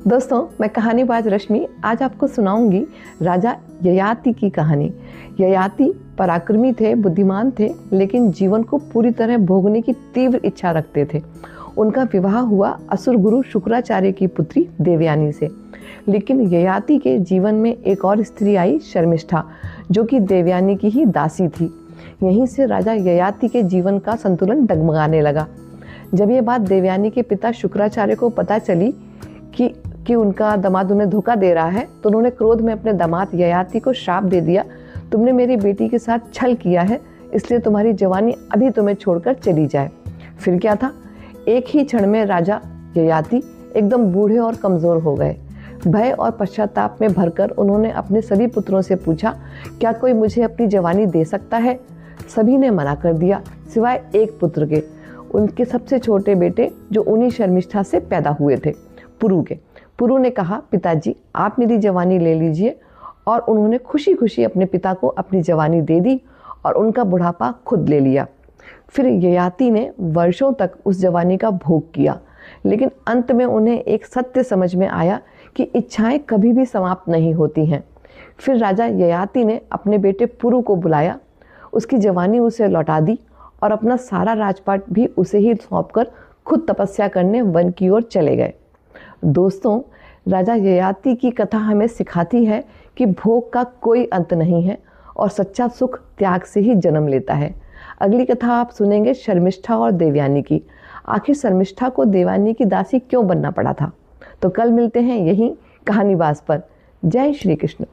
दोस्तों, मैं कहानीबाज रश्मि आज आपको सुनाऊंगी राजा ययाति की कहानी। ययाति पराक्रमी थे, बुद्धिमान थे, लेकिन जीवन को पूरी तरह भोगने की तीव्र इच्छा रखते थे। उनका विवाह हुआ असुर गुरु शुक्राचार्य की पुत्री देवयानी से। लेकिन ययाति के जीवन में एक और स्त्री आई, शर्मिष्ठा, जो कि देवयानी की ही दासी थी। यहीं से राजा ययाति के जीवन का संतुलन डगमगाने लगा। जब ये बात देवयानी के पिता शुक्राचार्य को पता चली कि उनका दामाद उन्हें धोखा दे रहा है, तो उन्होंने क्रोध में अपने दामाद ययाति को श्राप दे दिया, तुमने मेरी बेटी के साथ छल किया है, इसलिए तुम्हारी जवानी अभी तुम्हें छोड़कर चली जाए। फिर क्या था, एक ही क्षण में राजा ययाति एकदम बूढ़े और कमजोर हो गए। भय और पश्चाताप में भरकर उन्होंने अपने सभी पुत्रों से पूछा, क्या कोई मुझे अपनी जवानी दे सकता है? सभी ने मना कर दिया, सिवाय एक पुत्र के, उनके सबसे छोटे बेटे, जो उन्हीं शर्मिष्ठा से पैदा हुए थे, पुरु के। पुरु ने कहा, पिताजी आप मेरी जवानी ले लीजिए। और उन्होंने खुशी खुशी अपने पिता को अपनी जवानी दे दी और उनका बुढ़ापा खुद ले लिया। फिर ययाति ने वर्षों तक उस जवानी का भोग किया, लेकिन अंत में उन्हें एक सत्य समझ में आया कि इच्छाएं कभी भी समाप्त नहीं होती हैं। फिर राजा ययाति ने अपने बेटे पुरु को बुलाया, उसकी जवानी उसे लौटा दी और अपना सारा राजपाट भी उसे ही सौंपकर खुद तपस्या करने वन की ओर चले गए। दोस्तों, राजा ययाति की कथा हमें सिखाती है कि भोग का कोई अंत नहीं है और सच्चा सुख त्याग से ही जन्म लेता है। अगली कथा आप सुनेंगे शर्मिष्ठा और देवयानी की। आखिर शर्मिष्ठा को देवयानी की दासी क्यों बनना पड़ा था? तो कल मिलते हैं यहीं कहानीबाज पर। जय श्री कृष्ण।